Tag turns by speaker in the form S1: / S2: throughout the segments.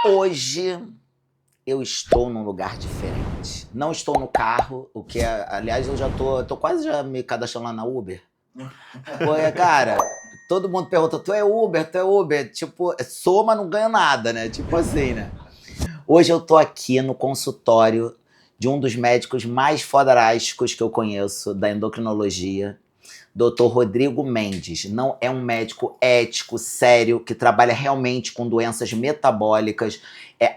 S1: Hoje eu estou num lugar diferente. Não estou no carro, o que é, aliás, eu já tô quase já me cadastrando lá na Uber. Porque, cara, todo mundo pergunta, tu é Uber, tu é Uber? Tipo, sou, mas não ganho nada, né? Tipo assim, né? Hoje eu tô aqui no consultório de um dos médicos mais fodásticos que eu conheço, da endocrinologia, Dr. Rodrigo Mendes. Não é um médico ético, sério, que trabalha realmente com doenças metabólicas,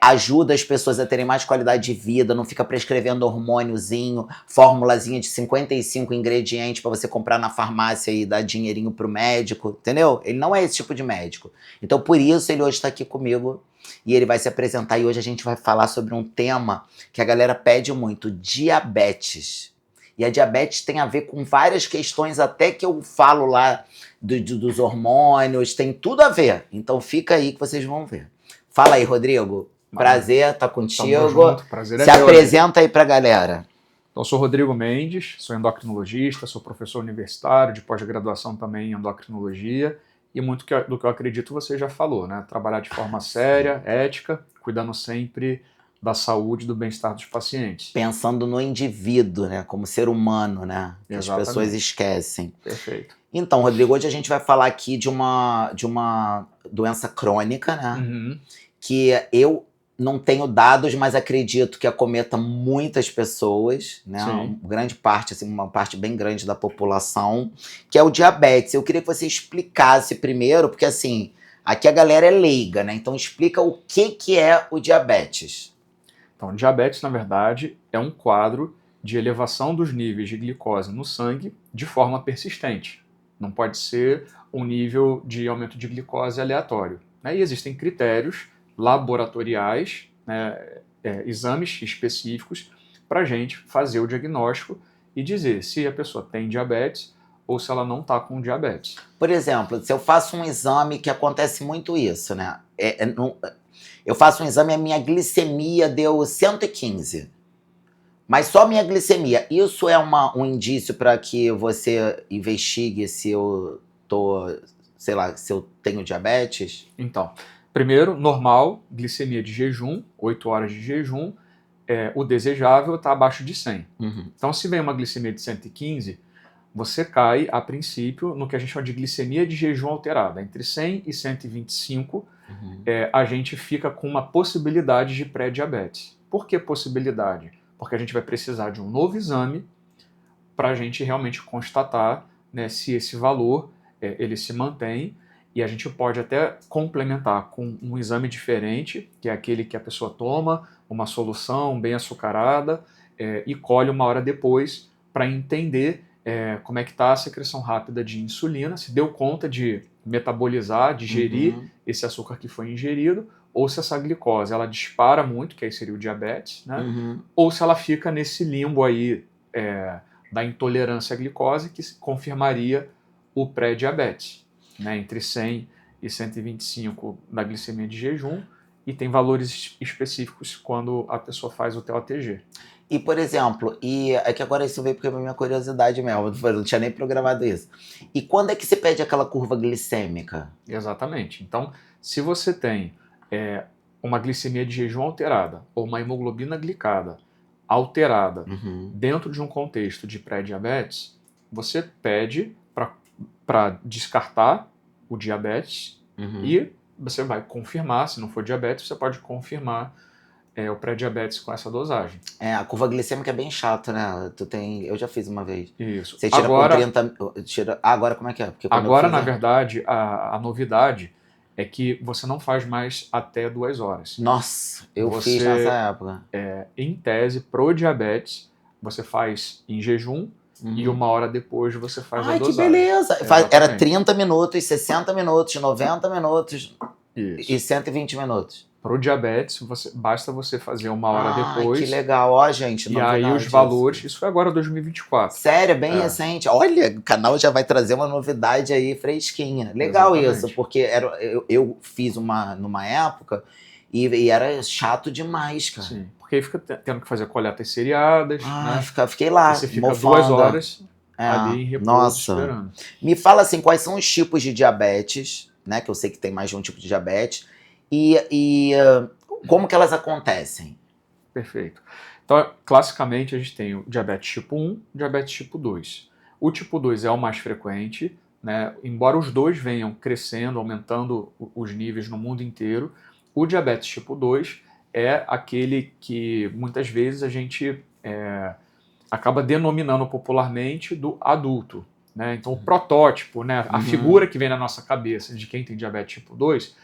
S1: ajuda as pessoas a terem mais qualidade de vida, não fica prescrevendo hormôniozinho, formulazinha de 55 ingredientes para você comprar na farmácia e dar dinheirinho pro médico, entendeu? Ele não é esse tipo de médico. Então, por isso, ele hoje está aqui comigo e ele vai se apresentar. E hoje a gente vai falar sobre um tema que a galera pede muito: diabetes. E a diabetes tem a ver com várias questões, até que eu falo lá dos hormônios, tem tudo a ver. Então fica aí que vocês vão ver. Fala aí, Rodrigo. Prazer estar contigo.
S2: Tamo junto. Prazer é
S1: Se
S2: meu,
S1: apresenta aí pra galera.
S2: Então, eu sou Rodrigo Mendes, sou endocrinologista, sou professor universitário de pós-graduação também em endocrinologia. E muito do que eu acredito você já falou, né? Trabalhar de forma séria, ética, cuidando sempre da saúde e do bem-estar dos pacientes.
S1: Pensando no indivíduo, né? Como ser humano, né? Que
S2: Exatamente.
S1: as pessoas esquecem.
S2: Perfeito.
S1: Então, Rodrigo, hoje a gente vai falar aqui de uma doença crônica, né?
S2: Uhum.
S1: Que eu não tenho dados, mas acredito que acometa muitas pessoas, né?
S2: Sim.
S1: Grande parte, assim, uma parte bem grande da população, que é o diabetes. Eu queria que você explicasse primeiro, porque assim, aqui a galera é leiga, né? Então explica o que é o diabetes.
S2: Então, diabetes, na verdade, é um quadro de elevação dos níveis de glicose no sangue de forma persistente. Não pode ser um nível de aumento de glicose aleatório, né? E existem critérios laboratoriais, né, exames específicos para a gente fazer o diagnóstico e dizer se a pessoa tem diabetes ou se ela não está com diabetes.
S1: Por exemplo, se eu faço um exame, que acontece muito isso, né? Eu faço um exame e a minha glicemia deu 115. Mas só minha glicemia. Isso é um indício para que você investigue se eu tô, sei lá, se eu tenho diabetes?
S2: Então, primeiro, normal, glicemia de jejum, 8 horas de jejum, o desejável está abaixo de 100.
S1: Uhum.
S2: Então, se vem uma glicemia de 115, você cai, a princípio, no que a gente chama de glicemia de jejum alterada. Entre 100 e 125, a gente fica com uma possibilidade de pré-diabetes. Por que possibilidade? Porque a gente vai precisar de um novo exame para a gente realmente constatar, né, se esse valor ele se mantém, e a gente pode até complementar com um exame diferente, que é aquele que a pessoa toma uma solução bem açucarada e colhe uma hora depois para entender como é que está a secreção rápida de insulina, se deu conta de metabolizar, digerir esse açúcar que foi ingerido, ou se essa glicose ela dispara muito, que aí seria o diabetes, né? Ou se ela fica nesse limbo aí da intolerância à glicose, que confirmaria o pré-diabetes, né? Entre 100 e 125 da glicemia de jejum, e tem valores específicos quando a pessoa faz o TOTG.
S1: E, por exemplo, é que agora isso veio porque é minha curiosidade mesmo, eu não tinha nem programado isso. E quando é que você pede aquela curva glicêmica?
S2: Exatamente. Então, se você tem uma glicemia de jejum alterada ou uma hemoglobina glicada alterada dentro de um contexto de pré-diabetes, você pede para descartar o diabetes e você vai confirmar, se não for diabetes, você pode confirmar o pré-diabetes com essa dosagem.
S1: A curva glicêmica é bem chata, né? Eu já fiz uma vez.
S2: Isso.
S1: Você tira agora, com 30... agora como é que é? Porque
S2: agora, na verdade, a novidade é que você não faz mais até 2 horas.
S1: Nossa, eu fiz nessa época.
S2: Em tese, pro diabetes, você faz em jejum e 1 hora depois você faz a dosagem.
S1: Ai, que beleza!
S2: Exatamente.
S1: Era 30 minutos, 60 minutos, 90 minutos
S2: Isso.
S1: e 120 minutos.
S2: Pro diabetes, basta você fazer 1 hora depois.
S1: Que legal, ó, gente.
S2: E aí os valores, isso foi agora 2024.
S1: Sério, bem recente. Olha, o canal já vai trazer uma novidade aí fresquinha. Legal. Exatamente. Isso, porque eu fiz numa época e era chato demais, cara.
S2: Sim, porque aí fica tendo que fazer coletas seriadas, né?
S1: Fiquei lá,
S2: e você fica 2 horas ali em repouso esperando.
S1: Me fala assim, quais são os tipos de diabetes, né? Que eu sei que tem mais de um tipo de diabetes. E como que elas acontecem?
S2: Perfeito. Então, classicamente, a gente tem o diabetes tipo 1 e diabetes tipo 2. O tipo 2 é o mais frequente, né? Embora os dois venham crescendo, aumentando os níveis no mundo inteiro, o diabetes tipo 2 é aquele que muitas vezes a gente acaba denominando popularmente do adulto, né? Então, o protótipo, né? A figura que vem na nossa cabeça de quem tem diabetes tipo 2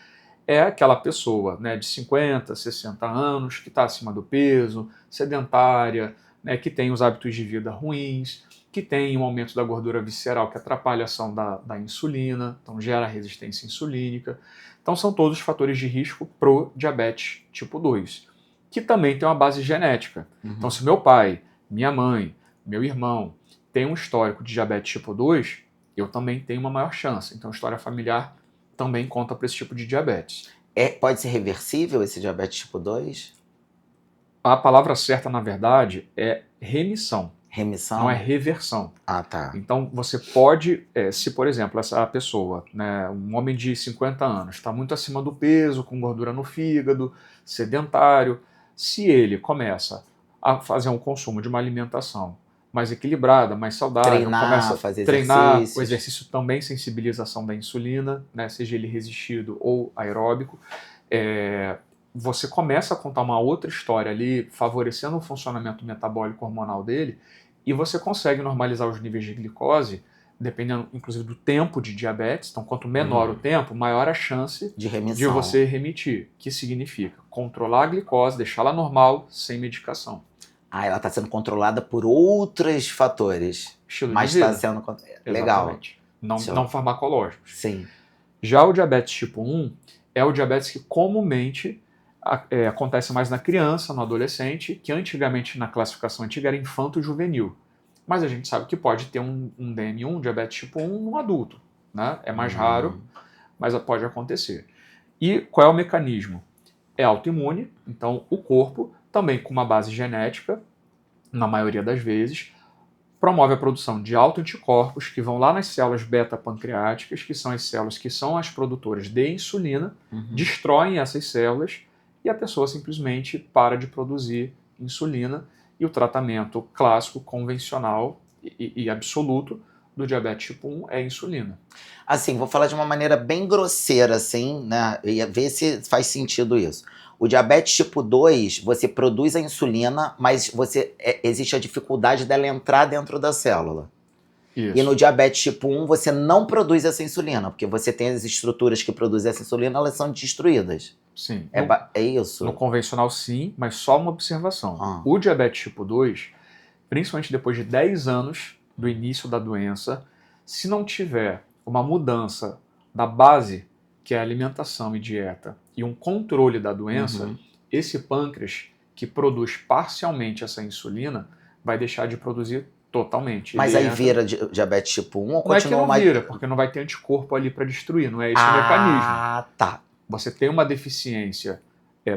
S2: é aquela pessoa, né, de 50, 60 anos, que está acima do peso, sedentária, né, que tem os hábitos de vida ruins, que tem um aumento da gordura visceral que atrapalha a ação da insulina, então gera resistência insulínica. Então são todos fatores de risco pro diabetes tipo 2, que também tem uma base genética. Então se meu pai, minha mãe, meu irmão tem um histórico de diabetes tipo 2, eu também tenho uma maior chance. Então história familiar também conta para esse tipo de diabetes.
S1: Pode ser reversível esse diabetes tipo 2?
S2: A palavra certa, na verdade, é remissão,
S1: Remissão?
S2: não é reversão.
S1: Ah, tá.
S2: Então, você pode, se por exemplo, essa pessoa, né, um homem de 50 anos, está muito acima do peso, com gordura no fígado, sedentário, se ele começa a fazer um consumo de uma alimentação mais equilibrada, mais saudável, começa a
S1: fazer
S2: treinar,
S1: exercícios.
S2: o exercício também sensibilização da insulina, né, seja ele resistido ou aeróbico, você começa a contar uma outra história ali, favorecendo o funcionamento metabólico hormonal dele, e você consegue normalizar os níveis de glicose, dependendo inclusive do tempo de diabetes. Então, quanto menor o tempo, maior a chance de você remitir, que significa controlar a glicose, deixá-la normal, sem medicação.
S1: Ela está sendo controlada por outros fatores.
S2: Estilo
S1: mas
S2: de vida.
S1: Está sendo
S2: legal.
S1: Exatamente.
S2: Não farmacológicos.
S1: Sim.
S2: Já o diabetes tipo 1 é o diabetes que comumente acontece mais na criança, no adolescente, que antigamente na classificação antiga era infanto-juvenil. Mas a gente sabe que pode ter um DM1, diabetes tipo 1, no adulto. Né? É mais raro, mas pode acontecer. E qual é o mecanismo? É autoimune, então o corpo, também com uma base genética, na maioria das vezes, promove a produção de autoanticorpos que vão lá nas células beta-pancreáticas, que são as células que são as produtoras de insulina, destroem essas células e a pessoa simplesmente para de produzir insulina, e o tratamento clássico, convencional e absoluto do diabetes tipo 1 é a insulina.
S1: Assim, vou falar de uma maneira bem grosseira, assim, né? E ver se faz sentido isso. O diabetes tipo 2, você produz a insulina, mas existe a dificuldade dela entrar dentro da célula.
S2: Isso.
S1: E no diabetes tipo 1, você não produz essa insulina, porque você tem as estruturas que produzem essa insulina, elas são destruídas.
S2: Sim.
S1: É isso?
S2: No convencional, sim, mas só uma observação. O diabetes tipo 2, principalmente depois de 10 anos do início da doença, se não tiver uma mudança da base, que é alimentação e dieta, e um controle da doença, esse pâncreas, que produz parcialmente essa insulina, vai deixar de produzir totalmente.
S1: Mas aí vira diabetes tipo 1 ou
S2: continua? Não é que não vira, porque não vai ter anticorpo ali para destruir, não é esse o mecanismo.
S1: Ah, tá.
S2: Você tem uma deficiência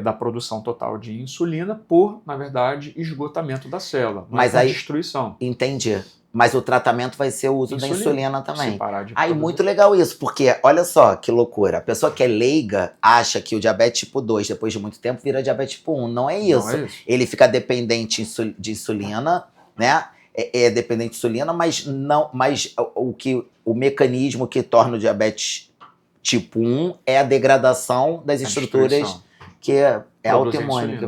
S2: da produção total de insulina por, na verdade, esgotamento da célula, mas aí destruição.
S1: Entendi. Mas o tratamento vai ser o uso da insulina também.
S2: Se parar de
S1: Aí, muito legal isso, porque olha só que loucura. A pessoa que é leiga acha que o diabetes tipo 2, depois de muito tempo, vira diabetes tipo 1. Não é isso.
S2: Não é isso.
S1: Ele fica dependente de insulina, né? É dependente de insulina, mas não. Mas o mecanismo que torna o diabetes tipo 1 é a degradação das estruturas que é autoimune.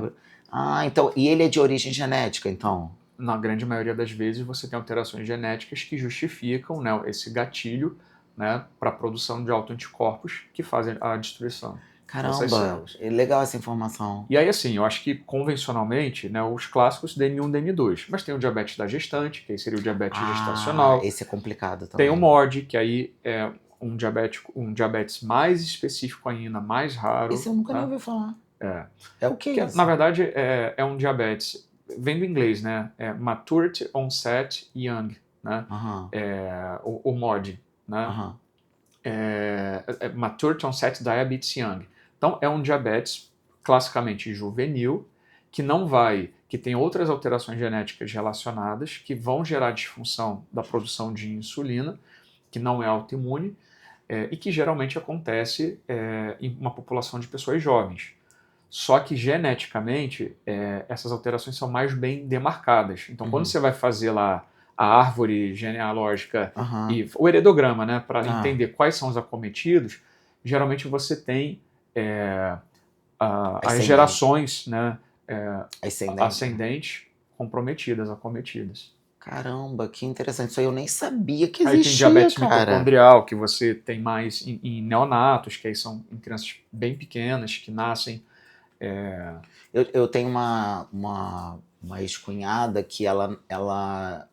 S1: Então, e ele é de origem genética, então?
S2: Na grande maioria das vezes você tem alterações genéticas que justificam, né, esse gatilho, né, para a produção de autoanticorpos que fazem a destruição.
S1: Caramba, é legal essa informação.
S2: E aí, assim, eu acho que convencionalmente, né, os clássicos DM1, DM2, mas tem o diabetes da gestante, que aí seria o diabetes gestacional.
S1: Esse é complicado também.
S2: Tem o MOD, que aí é um diabetes mais específico ainda, mais raro.
S1: Esse eu nunca nem ouvi falar. É o que isso?
S2: Na verdade, é um diabetes, vem do inglês, né? É Maturity Onset Young, né? O MOD, né? Maturity Onset Diabetes Young. Então, é um diabetes classicamente juvenil, que tem outras alterações genéticas relacionadas, que vão gerar disfunção da produção de insulina, que não é autoimune, e que geralmente acontece em uma população de pessoas jovens. Só que geneticamente, essas alterações são mais bem demarcadas. Então, quando você vai fazer lá a árvore genealógica e o heredograma, né, para entender quais são os acometidos, geralmente você tem as gerações, né, ascendentes comprometidas, acometidas.
S1: Caramba, que interessante. Isso aí eu nem sabia que
S2: Aí tem
S1: existia,
S2: diabetes
S1: cara.
S2: mitocondrial, que você tem mais em neonatos, que aí são em crianças bem pequenas, que nascem.
S1: Eu tenho uma ex-cunhada que ela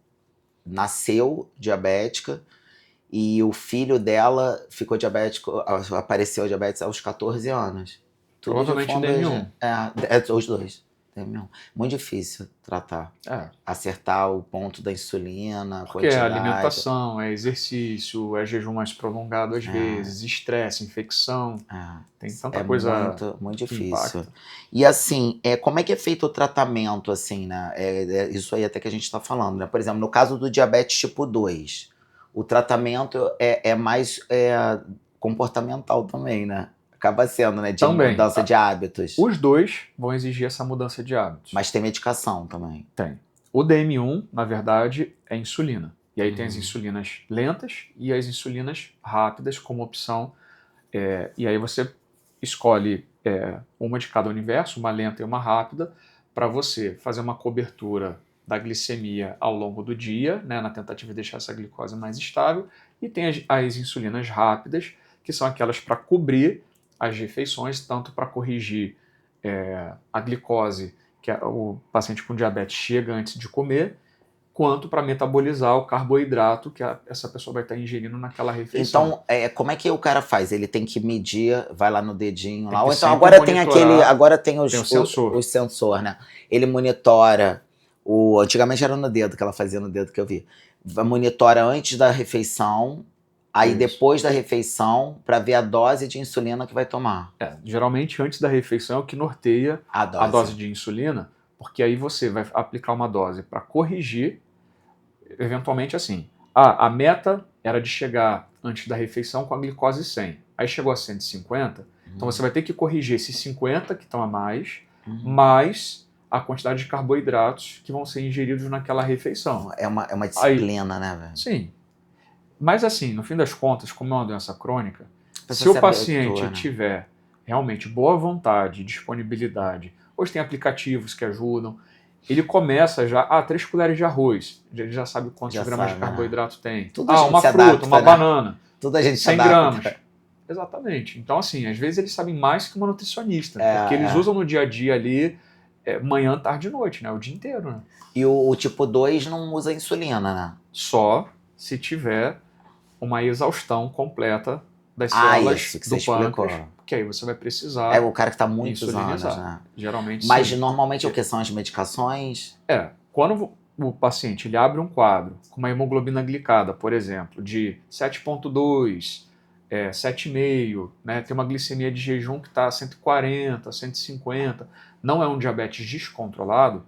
S1: nasceu diabética e o filho dela ficou diabético, apareceu diabetes aos 14 anos. Tudo de
S2: Provavelmente
S1: fundo
S2: DM1.
S1: os dois. DM1. Muito difícil tratar. Acertar o ponto da insulina,
S2: porque é alimentação, é exercício, é jejum mais prolongado às vezes, estresse, infecção. Tem tanta coisa
S1: muito
S2: que
S1: difícil.
S2: impacta.
S1: E assim, como é que é feito o tratamento, assim, né? Isso aí até que a gente está falando, né? Por exemplo, no caso do diabetes tipo 2, o tratamento é mais comportamental também, né? Acaba sendo, né? De
S2: Também.
S1: mudança de hábitos.
S2: Os dois vão exigir essa mudança de hábitos.
S1: Mas tem medicação também.
S2: Tem. O DM1, na verdade, é insulina. E aí tem as insulinas lentas e as insulinas rápidas como opção. E aí você escolhe uma de cada universo, uma lenta e uma rápida, para você fazer uma cobertura da glicemia ao longo do dia, né, na tentativa de deixar essa glicose mais estável. E tem as insulinas rápidas, que são aquelas para cobrir as refeições, tanto para corrigir a glicose que o paciente com diabetes chega antes de comer, quanto para metabolizar o carboidrato que essa pessoa vai estar ingerindo naquela refeição.
S1: Então, como é que o cara faz? Ele tem que medir, vai lá no dedinho lá.
S2: Tem
S1: Ou
S2: que
S1: então
S2: sempre
S1: agora tem
S2: monitorar.
S1: agora tem
S2: Tem o sensor.
S1: os sensor, né? Ele monitora antigamente era no dedo, que ela fazia no dedo que eu vi. Monitora antes da refeição, aí
S2: Isso.
S1: depois da refeição, para ver a dose de insulina que vai tomar.
S2: Geralmente antes da refeição é o que norteia a dose de insulina, porque aí você vai aplicar uma dose para corrigir, eventualmente assim. A meta era de chegar antes da refeição com a glicose 100. Aí chegou a 150, então você vai ter que corrigir esses 50 que estão a mais, mais a quantidade de carboidratos que vão ser ingeridos naquela refeição.
S1: É uma disciplina, né, velho?
S2: Sim. Mas assim, no fim das contas, como é uma doença crônica, se o paciente tiver realmente boa vontade, disponibilidade, hoje tem aplicativos que ajudam, ele começa já, 3 colheres de arroz, ele já sabe quantos gramas de carboidrato tem. Uma fruta, uma banana,
S1: tudo a gente
S2: 100 gramas. Exatamente. Então, assim, às vezes eles sabem mais que uma nutricionista, porque eles usam no dia a dia ali, manhã, tarde e noite, né? O dia inteiro, né?
S1: E o tipo 2 não usa insulina, né?
S2: Só se tiver uma exaustão completa das células do pâncreas, que aí você vai precisar
S1: o cara que está muitos anos, né?
S2: Geralmente
S1: Mas
S2: sim.
S1: normalmente o que são as medicações?
S2: Quando o paciente ele abre um quadro com uma hemoglobina glicada, por exemplo, de 7,2, 7,5, né, tem uma glicemia de jejum que está 140, 150, não é um diabetes descontrolado,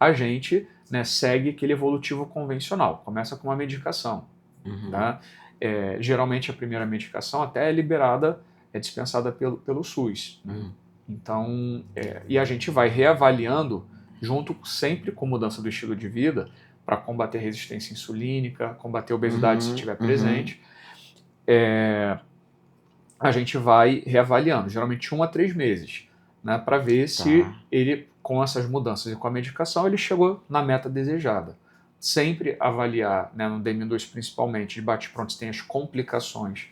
S2: a gente, né, segue aquele evolutivo convencional, começa com uma medicação. Tá? Geralmente a primeira medicação até é liberada, é dispensada pelo SUS. Né? Então, e a gente vai reavaliando, junto sempre com mudança do estilo de vida, para combater resistência insulínica, combater a obesidade se estiver presente. A gente vai reavaliando, geralmente 1 a 3 meses, né, para ver se ele, com essas mudanças e com a medicação, ele chegou na meta desejada. Sempre avaliar, né, no DM2 principalmente, de bate-pronto, se tem as complicações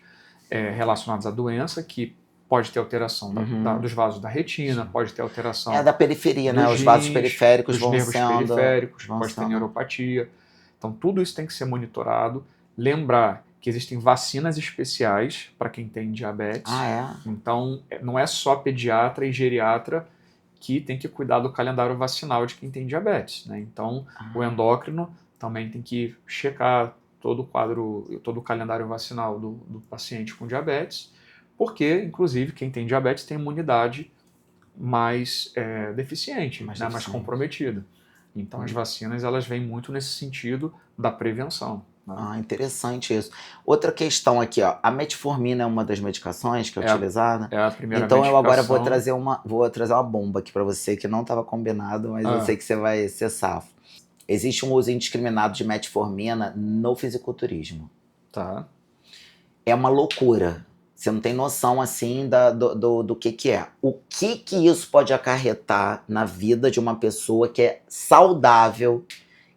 S2: relacionadas à doença, que pode ter alteração dos vasos da retina, pode ter alteração
S1: da periferia, né? Os vasos periféricos
S2: vão
S1: nervos
S2: periféricos, pode ter neuropatia. Então tudo isso tem que ser monitorado. Lembrar que existem vacinas especiais para quem tem diabetes. Então não é só pediatra e geriatra que tem que cuidar do calendário vacinal de quem tem diabetes, né? Então o endócrino também tem que checar todo o quadro, todo o calendário vacinal do paciente com diabetes, porque, inclusive, quem tem diabetes tem imunidade mais deficiente, mais comprometida. Então, as vacinas elas vêm muito nesse sentido da prevenção. né?
S1: Ah, interessante isso. Outra questão aqui, ó. A metformina é uma das medicações que é utilizada?
S2: É a primeira
S1: Então eu agora vou
S2: medicação.
S1: trazer uma bomba aqui pra você que não estava combinado, mas eu
S2: Ah,
S1: sei que você vai ser safo. Existe um uso indiscriminado de metformina no fisiculturismo.
S2: tá.
S1: É uma loucura. Você não tem noção, assim, do que é. O que isso pode acarretar na vida de uma pessoa que é saudável,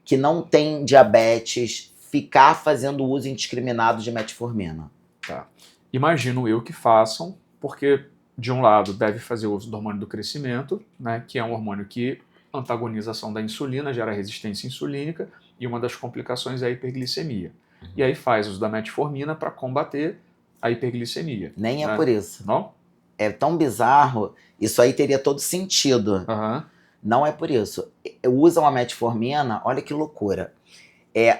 S1: que não tem diabetes, ficar fazendo uso indiscriminado de metformina?
S2: Tá. Imagino eu que façam, porque de um lado deve fazer uso do hormônio do crescimento, né, que é um hormônio que antagoniza a ação da insulina, gera resistência insulínica, e uma das complicações é a hiperglicemia. E aí faz uso da metformina para combater a hiperglicemia.
S1: Nem é
S2: Né?
S1: por isso.
S2: Não?
S1: É tão bizarro, isso aí teria todo sentido.
S2: Aham.
S1: Não é por isso. Usam a metformina, olha que loucura.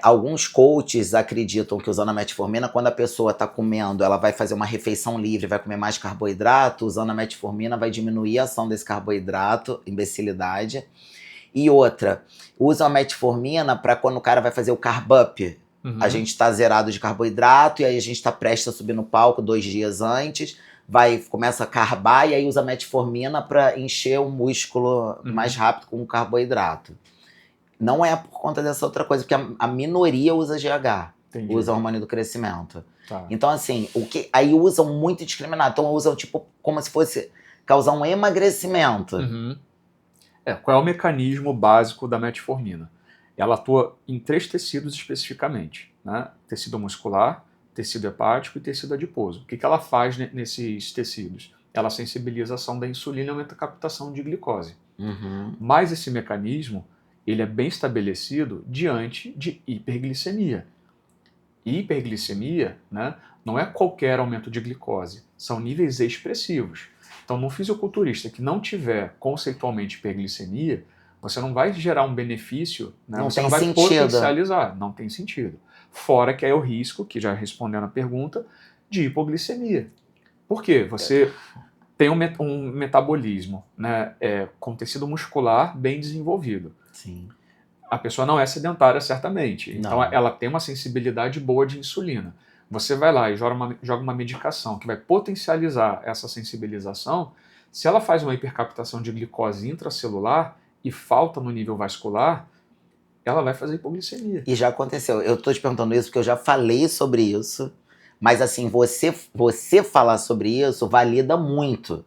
S1: Alguns coaches acreditam que usando a metformina, quando a pessoa está comendo, ela vai fazer uma refeição livre, vai comer mais carboidrato, usando a metformina vai diminuir a ação desse carboidrato, imbecilidade. E outra, usam a metformina para quando o cara vai fazer o carb up.
S2: Uhum.
S1: A gente está zerado de carboidrato e aí a gente está prestes a subir no palco 2 dias antes, começa a carbar e aí usa a metformina para encher o músculo mais rápido com o carboidrato. Não é por conta dessa outra coisa, porque a minoria usa GH,
S2: Entendi.
S1: usa hormônio do crescimento.
S2: Tá.
S1: Então, assim, aí usam muito indiscriminado. Então, usam tipo como se fosse causar um emagrecimento.
S2: Uhum. Qual é o mecanismo básico da metformina? Ela atua em 3 tecidos especificamente, né? Tecido muscular, tecido hepático e tecido adiposo. O que ela faz nesses tecidos? Ela sensibiliza a ação da insulina e aumenta a captação de glicose.
S1: Uhum.
S2: Mas esse mecanismo ele é bem estabelecido diante de hiperglicemia. E hiperglicemia, né, não é qualquer aumento de glicose, são níveis expressivos. Então, num fisiculturista que não tiver conceitualmente hiperglicemia, você não vai gerar um benefício, né?
S1: Não
S2: Você
S1: tem
S2: não vai
S1: sentido.
S2: potencializar, não tem sentido. Fora que é o risco, que já respondendo a pergunta, de hipoglicemia. Por quê? Você tem um metabolismo, né, com tecido muscular bem desenvolvido.
S1: Sim.
S2: A pessoa não é sedentária, certamente. Então,
S1: Não.
S2: ela tem uma sensibilidade boa de insulina. Você vai lá e joga uma medicação que vai potencializar essa sensibilização. Se ela faz uma hipercaptação de glicose intracelular e falta no nível vascular, ela vai fazer hipoglicemia.
S1: E já aconteceu. Eu tô te perguntando isso porque eu já falei sobre isso. Mas assim, você falar sobre isso valida muito.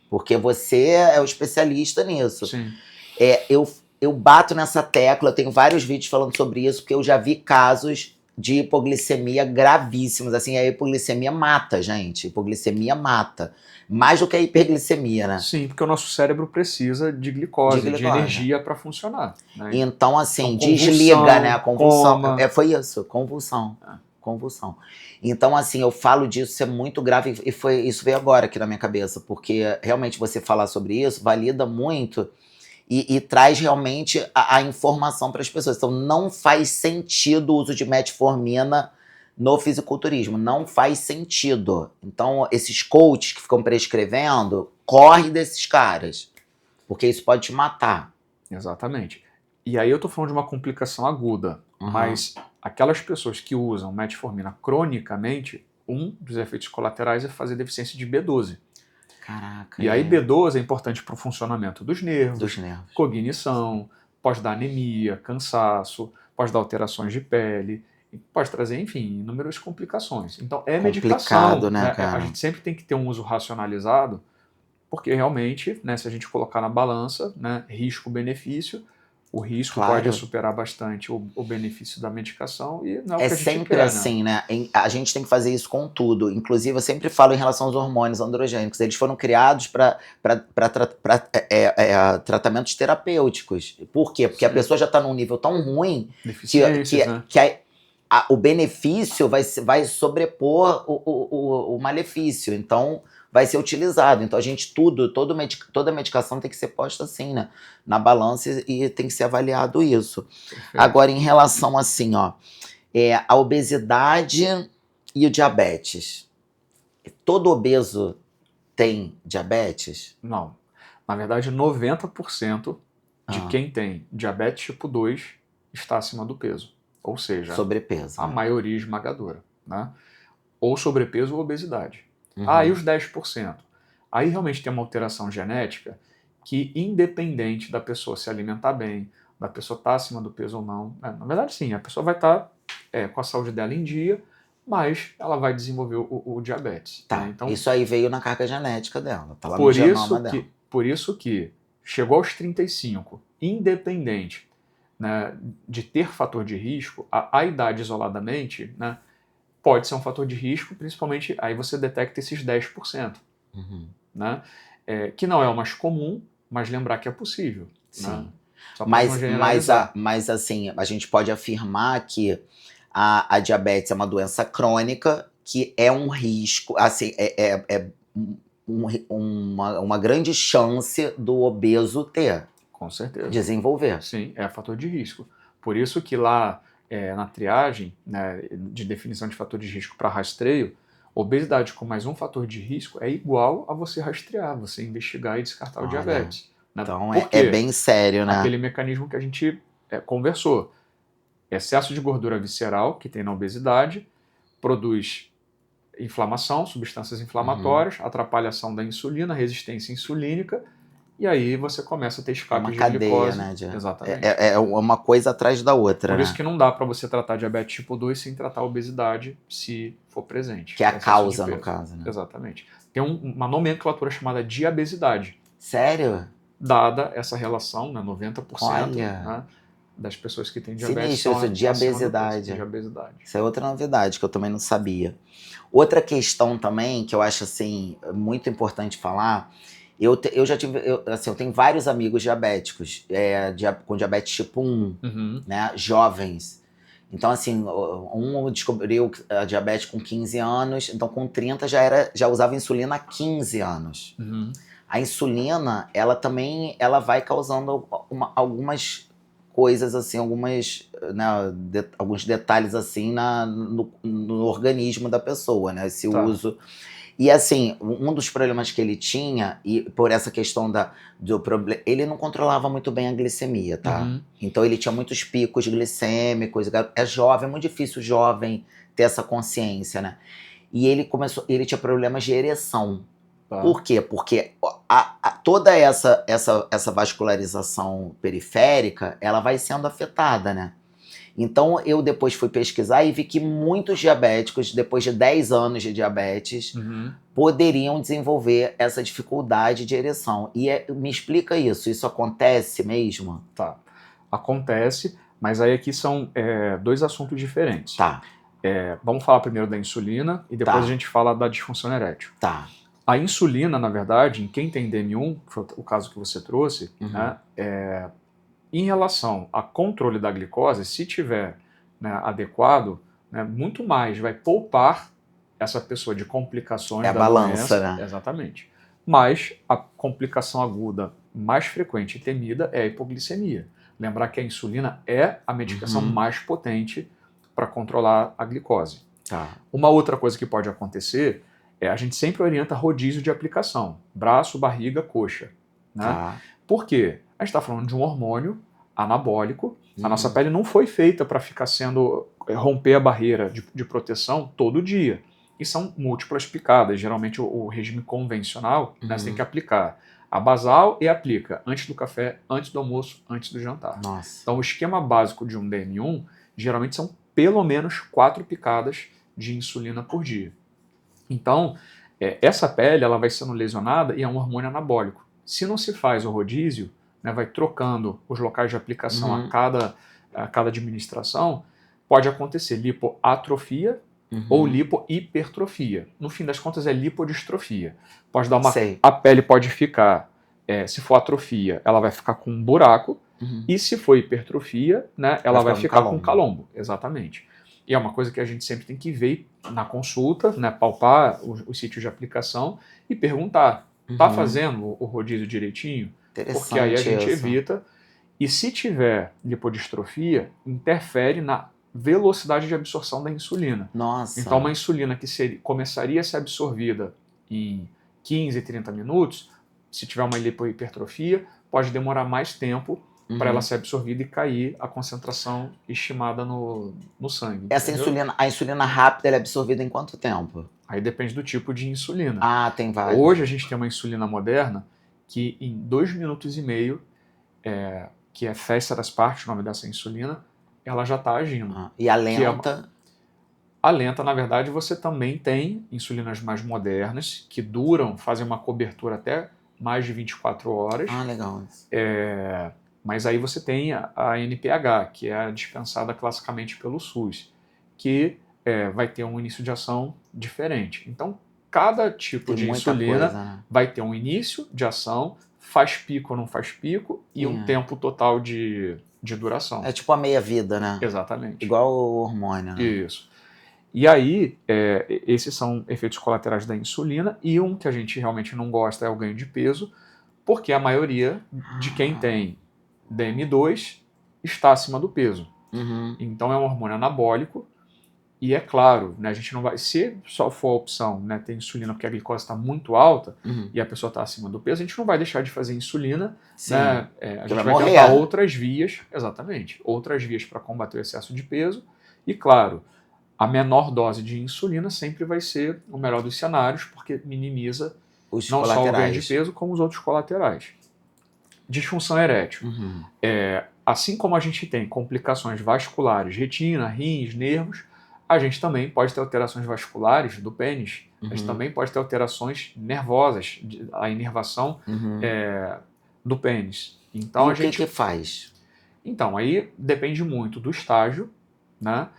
S1: Porque você é o especialista nisso.
S2: Sim.
S1: Eu bato nessa tecla, eu tenho vários vídeos falando sobre isso, porque eu já vi casos de hipoglicemia gravíssimos. Assim, a hipoglicemia mata, gente. Hipoglicemia mata. Mais do que a hiperglicemia, né?
S2: Sim, porque o nosso cérebro precisa de glicose, de energia para funcionar. Né?
S1: Então, assim,
S2: Então,
S1: desliga, né? A convulsão.
S2: coma.
S1: Foi isso, convulsão. Convulsão. Então, assim, eu falo disso, isso é muito grave, e isso veio agora aqui na minha cabeça, porque realmente você falar sobre isso valida muito e traz realmente a informação para as pessoas. Então, não faz sentido o uso de metformina no fisiculturismo, não faz sentido. Então, esses coaches que ficam prescrevendo, corre desses caras, porque isso pode te matar.
S2: Exatamente. E aí eu tô falando de uma complicação aguda, mas aquelas pessoas que usam metformina cronicamente, um dos efeitos colaterais é fazer deficiência de B12.
S1: Caraca.
S2: E aí B12 é importante para o funcionamento dos nervos,
S1: nervos.
S2: cognição, pode dar anemia, cansaço, pode dar alterações de pele, pode trazer, enfim, inúmeras complicações. Então é medicação,
S1: né, cara?
S2: A gente sempre tem que ter um uso racionalizado, porque realmente, né, se a gente colocar na balança, né, risco-benefício, o risco pode superar bastante o benefício da medicação e não é o que a gente
S1: sempre
S2: quer,
S1: assim, né? A gente tem que fazer isso com tudo. Inclusive, eu sempre falo em relação aos hormônios androgênicos. Eles foram criados para tratamentos terapêuticos. Por quê? Porque a pessoa já está num nível tão ruim que o benefício vai sobrepor o malefício. Então, vai ser utilizado. Então, toda medicação tem que ser posta assim, né? Na balança e tem que ser avaliado isso.
S2: Perfeito.
S1: Agora, em relação assim, ó, a obesidade e o diabetes. Todo obeso tem diabetes?
S2: Não. Na verdade, 90% de quem tem diabetes tipo 2 está acima do peso. ou seja,
S1: Sobrepeso.
S2: a maioria esmagadora, né? Ou sobrepeso ou obesidade.
S1: Uhum.
S2: E os 10%? Aí realmente tem uma alteração genética que, independente da pessoa se alimentar bem, da pessoa estar acima do peso ou não, na verdade sim, a pessoa vai estar com a saúde dela em dia, mas ela vai desenvolver o diabetes.
S1: Tá,
S2: Né? Então,
S1: isso aí veio na carga genética dela, tá lá no genoma dela.
S2: por isso que chegou aos 35, independente, né, de ter fator de risco, a idade isoladamente, né, pode ser um fator de risco, principalmente aí você detecta esses 10%.
S1: Uhum.
S2: Né? Que não é o mais comum, mas lembrar que é possível.
S1: Sim.
S2: Né? Só para não generalizar.
S1: Mas assim, a gente pode afirmar que a diabetes é uma doença crônica que é um risco, assim, uma grande chance do obeso ter,
S2: Com certeza.
S1: desenvolver.
S2: Sim, é fator de risco. Por isso que lá na triagem, né, de definição de fator de risco para rastreio, obesidade com mais um fator de risco é igual a você rastrear, você investigar e descartar o diabetes. Né?
S1: Então
S2: Por
S1: é
S2: quê?
S1: bem sério, né?
S2: Aquele mecanismo que a gente conversou. Excesso de gordura visceral, que tem na obesidade, produz inflamação, substâncias inflamatórias, atrapalha a ação da insulina, resistência insulínica, e aí você começa a ter
S1: É
S2: escape
S1: uma
S2: de
S1: cadeia,
S2: glicose.
S1: né?
S2: Exatamente.
S1: É uma coisa atrás da outra,
S2: Por
S1: né?
S2: isso que não dá para você tratar diabetes tipo 2 sem tratar a obesidade, se for presente.
S1: Que é a
S2: excesso de
S1: causa, no
S2: peso.
S1: caso, né?
S2: Exatamente. Tem uma nomenclatura chamada diabesidade,
S1: Sério?
S2: dada essa relação, né, 90%,
S1: Olha.
S2: né, das pessoas que têm diabetes
S1: Sinistro isso,
S2: são acima do peso.
S1: diabesidade.
S2: Diabesidade.
S1: Isso é outra novidade que eu também não sabia. Outra questão também que eu acho assim muito importante falar, eu já tive, eu tenho vários amigos diabéticos, com diabetes tipo 1,
S2: Uhum.
S1: né, jovens. Então assim, um descobriu a diabetes com 15 anos, então com 30 já usava insulina há 15 anos.
S2: Uhum.
S1: A insulina, ela também vai causando algumas coisas assim, né, alguns detalhes assim no organismo da pessoa, né? Esse
S2: Tá.
S1: uso. E assim, um dos problemas que ele tinha, e por essa questão do problema, ele não controlava muito bem a glicemia, tá?
S2: Uhum.
S1: Então ele tinha muitos picos glicêmicos, é jovem, é muito difícil o jovem ter essa consciência, né? E ele tinha problemas de ereção.
S2: Tá.
S1: Por quê? Porque toda essa vascularização periférica, ela vai sendo afetada, né? Então, eu depois fui pesquisar e vi que muitos diabéticos, depois de 10 anos de diabetes,
S2: Uhum.
S1: poderiam desenvolver essa dificuldade de ereção. E me explica isso acontece mesmo?
S2: Tá. Acontece, mas aí aqui são dois assuntos diferentes.
S1: Tá,
S2: Vamos falar primeiro da insulina e depois a gente fala da disfunção erétil.
S1: tá.
S2: A insulina, na verdade, em quem tem DM1, que foi o caso que você trouxe,
S1: Uhum.
S2: né, em relação a controle da glicose, se tiver, né, adequado, né, muito mais vai poupar essa pessoa de complicações
S1: É a
S2: da
S1: balança,
S2: doença.
S1: né?
S2: Exatamente. Mas a complicação aguda mais frequente e temida é a hipoglicemia. Lembrar que a insulina é a medicação mais potente para controlar a glicose.
S1: Tá.
S2: Uma outra coisa que pode acontecer a gente sempre orienta rodízio de aplicação, braço, barriga, coxa. Né?
S1: Tá.
S2: Por quê? A gente está falando de um hormônio anabólico, a nossa pele não foi feita para ficar romper a barreira de proteção todo dia. E são múltiplas picadas, geralmente o regime convencional, né, você tem que aplicar a basal e aplica antes do café, antes do almoço, antes do jantar.
S1: Nossa.
S2: Então o esquema básico de um DM1 geralmente são pelo menos 4 picadas de insulina por dia. Então, essa pele ela vai sendo lesionada e é um hormônio anabólico. Se não se faz o rodízio, né, vai trocando os locais de aplicação a cada administração, pode acontecer lipoatrofia ou lipohipertrofia. No fim das contas é lipodistrofia. Pode dar a pele pode ficar, se for atrofia, ela vai ficar com um buraco, e se for hipertrofia, né, ela vai ficar com calombo. Exatamente. E é uma coisa que a gente sempre tem que ver na consulta, né, palpar os sítios de aplicação e perguntar, tá fazendo o rodízio direitinho? Porque aí a gente evita. E se tiver lipodistrofia, interfere na velocidade de absorção da insulina.
S1: Nossa.
S2: Então uma insulina que começaria a ser absorvida em 15, 30 minutos, se tiver uma lipohipertrofia, pode demorar mais tempo para ela ser absorvida e cair a concentração estimada no sangue.
S1: Essa
S2: entendeu?
S1: a insulina rápida, ela é absorvida em quanto tempo?
S2: Aí depende do tipo de insulina.
S1: Ah, tem vários.
S2: Hoje a gente tem uma insulina moderna que em 2 minutos e meio, que é Fast Aspart, o nome dessa insulina, ela já está agindo.
S1: E a lenta?
S2: A lenta, na verdade, você também tem insulinas mais modernas, que fazem uma cobertura até mais de 24 horas.
S1: Ah, legal.
S2: Mas aí você tem a NPH, que é dispensada classicamente pelo SUS, que vai ter um início de ação diferente. Então, cada tipo de insulina
S1: coisa, né?
S2: vai ter um início de ação, faz pico ou não faz pico, e um tempo total de duração.
S1: É tipo a meia-vida, né?
S2: Exatamente.
S1: Igual o hormônio, né?
S2: Isso. E aí, esses são efeitos colaterais da insulina, e um que a gente realmente não gosta é o ganho de peso, porque a maioria de quem tem DM2 está acima do peso. Então é um hormônio anabólico, e é claro, né, a gente não vai, se só for a opção, né, ter insulina porque a glicose está muito alta e a pessoa está acima do peso, a gente não vai deixar de fazer insulina, né, a gente vai tentar outras vias, exatamente, outras vias para combater o excesso de peso, e claro, a menor dose de insulina sempre vai ser o melhor dos cenários, porque minimiza não só o ganho de peso, como os outros colaterais. Disfunção erétil. Assim como a gente tem complicações vasculares, retina, rins, nervos, a gente também pode ter alterações vasculares do pênis, a gente também pode ter alterações nervosas, a inervação do pênis. Então,
S1: e o que faz?
S2: Então, aí depende muito do estágio, né?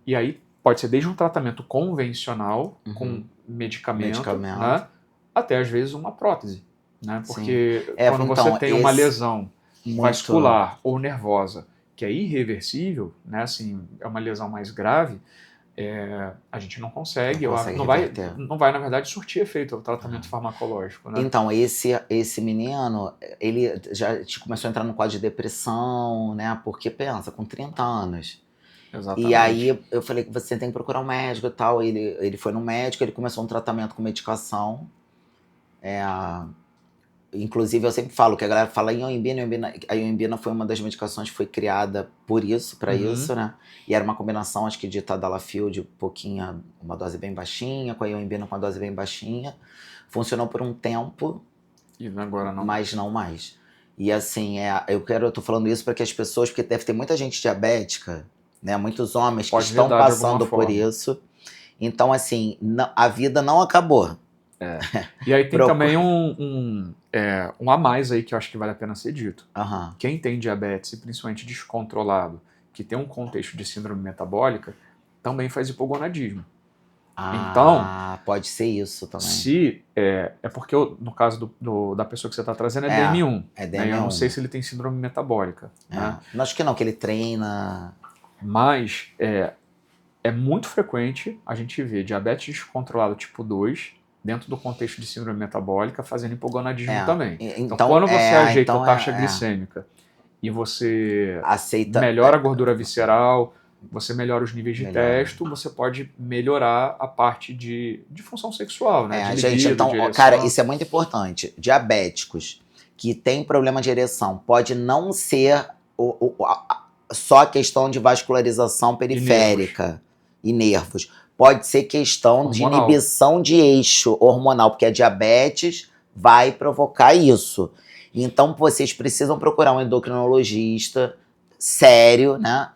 S2: E aí pode ser desde um tratamento convencional, com medicamento. Né? Até às vezes uma prótese. Né? Porque quando você tem uma lesão vascular ou nervosa que é irreversível, né? Assim, é uma lesão mais grave, a gente não consegue, não vai, na verdade, surtir efeito o tratamento farmacológico. Né?
S1: Então, esse menino, ele já começou a entrar no quadro de depressão, né? Porque pensa, com 30 anos.
S2: Exatamente.
S1: E aí eu falei que você tem que procurar um médico e tal. Ele foi no médico, ele começou um tratamento com medicação. Inclusive, eu sempre falo que a galera fala em ioimbina. A ioimbina foi uma das medicações que foi criada por isso, para isso, né? E era uma combinação, acho que de tadalafil, de pouquinha, uma dose bem baixinha, com a ioimbina com uma dose bem baixinha. Funcionou por um tempo,
S2: e agora não.
S1: Mas não mais. E assim, eu tô falando isso para que as pessoas, porque deve ter muita gente diabética, né? Muitos homens que estão passando por isso. Então, assim, a vida não acabou.
S2: E aí tem também um a mais aí que eu acho que vale a pena ser dito. Quem tem diabetes, e principalmente descontrolado, que tem um contexto de síndrome metabólica, também faz hipogonadismo. Então,
S1: pode ser isso também.
S2: Se porque no caso da pessoa que você está trazendo é DM1.
S1: DM1.
S2: Eu não sei se ele tem síndrome metabólica. Né?
S1: Acho que não, que ele treina.
S2: Mas é muito frequente a gente ver diabetes descontrolado tipo 2 dentro do contexto de síndrome metabólica fazendo hipogonadismo também. Então quando você ajeita a taxa glicêmica e você melhora a gordura visceral, você melhora os níveis de testo, você pode melhorar a parte de função sexual, né? De libido,
S1: então,
S2: de ereção.
S1: cara, isso é muito importante. Diabéticos que têm problema de ereção, pode não ser só a questão de vascularização periférica e nervos. Pode ser questão hormonal, de inibição de eixo hormonal, porque a diabetes vai provocar isso. Então, vocês precisam procurar um endocrinologista sério, né?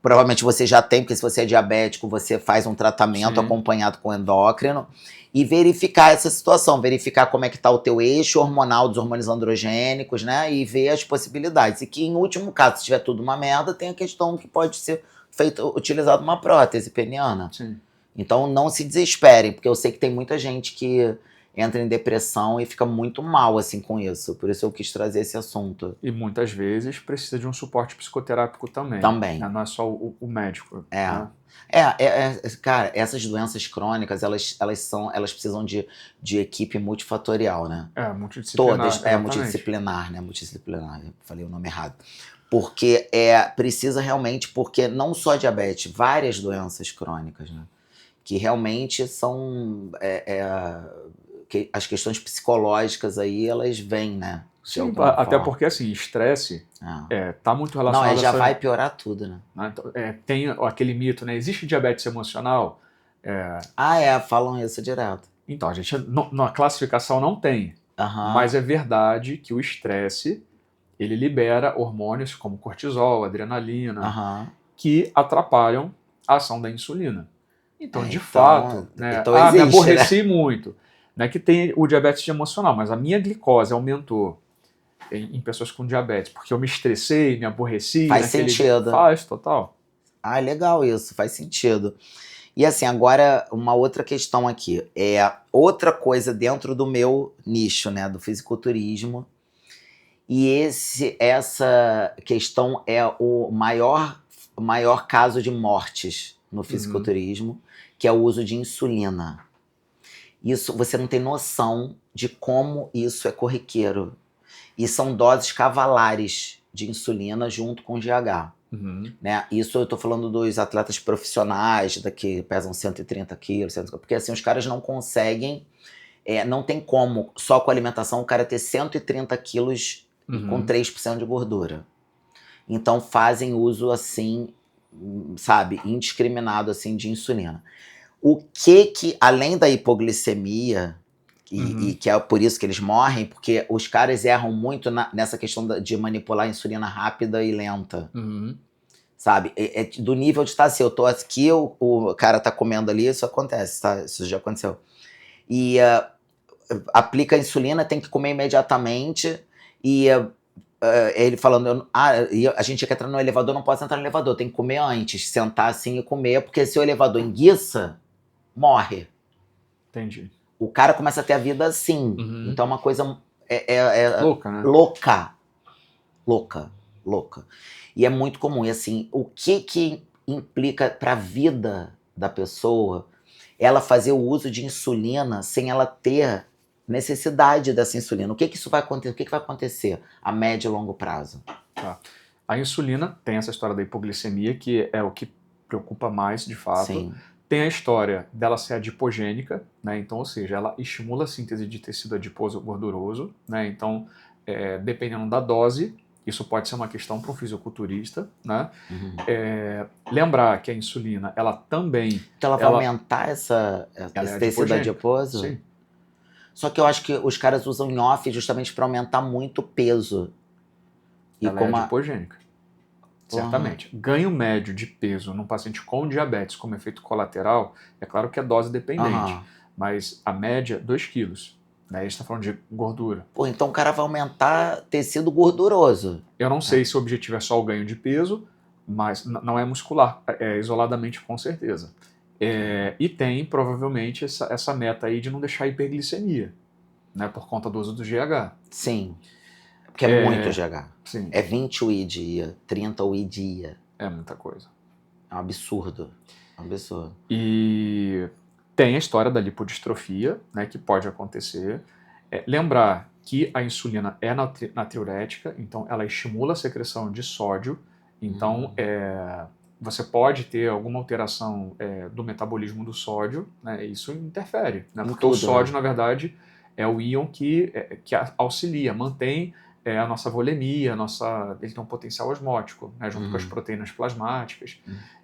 S1: Provavelmente você já tem, porque se você é diabético, você faz um tratamento acompanhado com endócrino e verificar essa situação, verificar como é que está o teu eixo hormonal dos hormônios androgênicos, né? E ver as possibilidades. E que, em último caso, se tiver tudo uma merda, tem a questão que pode ser utilizada uma prótese peniana.
S2: Sim.
S1: Então, não se desesperem, porque eu sei que tem muita gente que entra em depressão e fica muito mal, assim, com isso. Por isso eu quis trazer esse assunto.
S2: E muitas vezes precisa de um suporte psicoterápico também.
S1: Também.
S2: Não é só o médico.
S1: Né? Cara, essas doenças crônicas, elas precisam de equipe multifatorial, né?
S2: Multidisciplinar.
S1: Todas, multidisciplinar, né? Multidisciplinar, falei o nome errado. Porque precisa realmente, porque não só diabetes, várias doenças crônicas, né? Que realmente são... as questões psicológicas aí, elas vêm, né? de alguma
S2: até
S1: forma.
S2: porque, assim, estresse tá muito
S1: Não,
S2: relacionado
S1: já
S2: a essa...
S1: vai piorar tudo, né?
S2: Né? Então, tem aquele mito, né? Existe diabetes emocional?
S1: Falam isso direto.
S2: Então, a gente, na classificação não tem,
S1: Aham,
S2: mas é verdade que o estresse, ele libera hormônios como cortisol, adrenalina,
S1: aham.
S2: que atrapalham a ação da insulina. Então, de
S1: Então,
S2: fato, né,
S1: então
S2: me
S1: existe, né?
S2: aborreci muito. Não é que tem o diabetes emocional, mas a minha glicose aumentou em pessoas com diabetes, porque eu me estressei, me aborreci
S1: Faz
S2: naquele dia.
S1: sentido.
S2: Faz, total.
S1: Legal isso, faz sentido. E assim, agora uma outra questão aqui. Outra coisa dentro do meu nicho, né, do fisiculturismo. E essa questão é o maior caso de mortes no fisiculturismo, que é o uso de insulina. Isso, você não tem noção de como isso é corriqueiro. E são doses cavalares de insulina junto com GH. Né? Isso eu estou falando dos atletas profissionais, que pesam 130 quilos, porque assim, os caras não conseguem, não tem como, só com alimentação, o cara ter 130 quilos com 3% de gordura. Então fazem uso assim, sabe, indiscriminado assim, de insulina. O que além da hipoglicemia, e que é por isso que eles morrem, porque os caras erram muito nessa questão de manipular a insulina rápida e lenta. Sabe? Do nível de estar assim, eu tô aqui, o cara tá comendo ali, isso acontece, tá? Isso já aconteceu. E aplica a insulina, tem que comer imediatamente, e ele falando, a gente quer entrar no elevador, não pode entrar no elevador, tem que comer antes, sentar assim e comer, porque se o elevador enguiça, morre.
S2: Entendi.
S1: O cara começa a ter a vida assim. Então é uma coisa
S2: louca, né?
S1: Louca. E é muito comum. E assim, o que implica para a vida da pessoa ela fazer o uso de insulina sem ela ter necessidade dessa insulina? O que isso vai acontecer? O que vai acontecer a médio e longo prazo?
S2: Tá. A insulina tem essa história da hipoglicemia, que é o que preocupa mais, de fato.
S1: Sim.
S2: Tem a história dela ser adipogênica, né? Então, ou seja, ela estimula a síntese de tecido adiposo gorduroso, né? Então, dependendo da dose, isso pode ser uma questão para um fisiculturista, né? Lembrar que a insulina, ela também...
S1: Então ela vai aumentar esse tecido adiposo?
S2: Sim.
S1: Só que eu acho que os caras usam em off justamente para aumentar muito o peso.
S2: Ela é adipogênica. Certamente. Ganho médio de peso num paciente com diabetes como efeito colateral, é claro que é dose dependente, mas a média, 2 quilos. Né? A gente está falando de gordura.
S1: Pô, então o cara vai aumentar tecido gorduroso.
S2: Eu não sei se o objetivo é só o ganho de peso, mas não é muscular, isoladamente com certeza. E tem, provavelmente, essa meta aí de não deixar hiperglicemia, né, por conta do uso do GH.
S1: Sim, porque é muito GH.
S2: Sim.
S1: É 20 UI dia, 30 UI dia.
S2: É muita coisa.
S1: É um absurdo.
S2: E tem a história da lipodistrofia, né, que pode acontecer. Lembrar que a insulina é natriurética, então ela estimula a secreção de sódio. Então, você pode ter alguma alteração do metabolismo do sódio, né, isso interfere. Né, porque o sódio, na verdade, é o íon que auxilia, mantém a nossa volemia, ele tem um potencial osmótico, né, junto com as proteínas plasmáticas.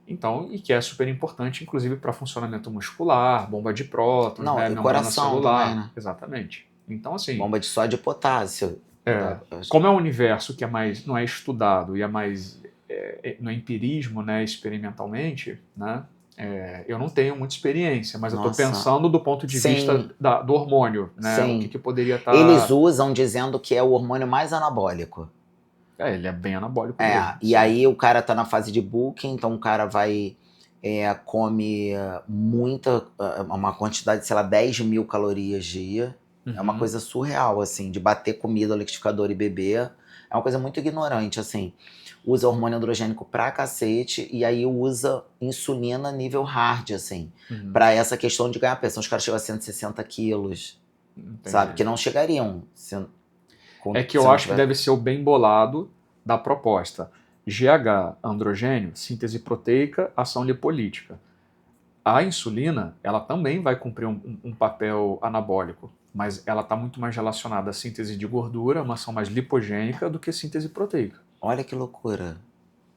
S2: Então, e que é super importante, inclusive, para funcionamento muscular, bomba de prótons,
S1: e
S2: membrana
S1: coração
S2: celular.
S1: também, né?
S2: Exatamente. Então, assim...
S1: Bomba de sódio e potássio.
S2: Como é um universo que não é estudado e é mais no empirismo, né, experimentalmente, né, eu não tenho muita experiência, mas eu estou pensando do ponto de vista do hormônio, né, o que poderia estar...
S1: Eles usam dizendo que é o hormônio mais anabólico.
S2: Ele é bem anabólico mesmo.
S1: E aí o cara tá na fase de booking, então o cara vai... come uma quantidade, sei lá, 10 mil calorias dia. É uma coisa surreal, assim, de bater comida, liquidificador e beber. É uma coisa muito ignorante, assim. Usa hormônio androgênico pra cacete e aí usa insulina nível hard, assim, pra essa questão de ganhar peso. Então, os caras chegam a 160 quilos, sabe? Que não chegariam.
S2: Eu acho que deve ser o bem bolado da proposta. GH, androgênio, síntese proteica, ação lipolítica. A insulina, ela também vai cumprir um papel anabólico, mas ela está muito mais relacionada à síntese de gordura, uma ação mais lipogênica do que síntese proteica.
S1: Olha que loucura.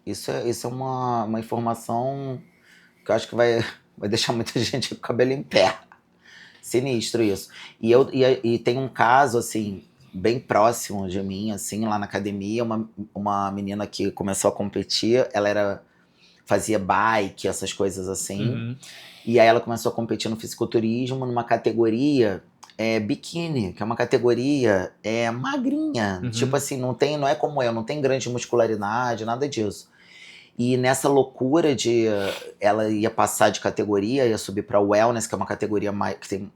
S1: Isso é uma informação que eu acho que vai deixar muita gente com o cabelo em pé. Sinistro isso. E tem um caso, assim, bem próximo de mim, assim, lá na academia, uma menina que começou a competir, fazia bike, essas coisas assim,
S2: Uhum.
S1: e aí ela começou a competir no fisiculturismo numa categoria biquíni, que é uma categoria magrinha.
S2: Uhum.
S1: Tipo assim, não é como eu, não tem grande muscularidade, nada disso. E nessa loucura de ela ia passar de categoria, ia subir para wellness, que é uma categoria mais que tem,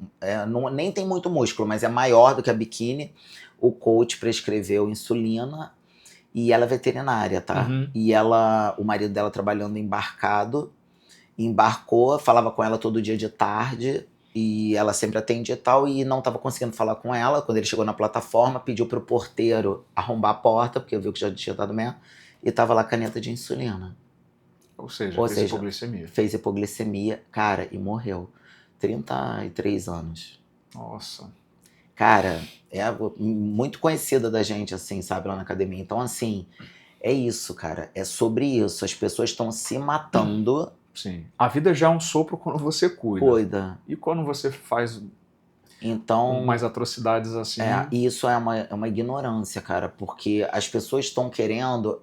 S1: nem tem muito músculo, mas é maior do que a biquíni. O coach prescreveu insulina e ela é veterinária, tá?
S2: Uhum.
S1: E o marido dela trabalhando embarcado, embarcou, falava com ela todo dia de tarde e ela sempre atendia e tal, e não estava conseguindo falar com ela. Quando ele chegou na plataforma, pediu pro porteiro arrombar a porta, porque viu que já tinha dado merda, e tava lá caneta de insulina.
S2: Ou seja,
S1: Ou
S2: fez
S1: seja,
S2: hipoglicemia.
S1: fez hipoglicemia, cara, e morreu. 33 anos.
S2: Nossa.
S1: Cara, é muito conhecida da gente, assim, sabe, lá na academia. Então, assim, é isso, cara. É sobre isso. As pessoas estão se matando.
S2: Sim. A vida já é um sopro quando você cuida. E quando você faz
S1: Então,
S2: mais atrocidades assim.
S1: e isso é uma ignorância, cara, porque as pessoas estão querendo.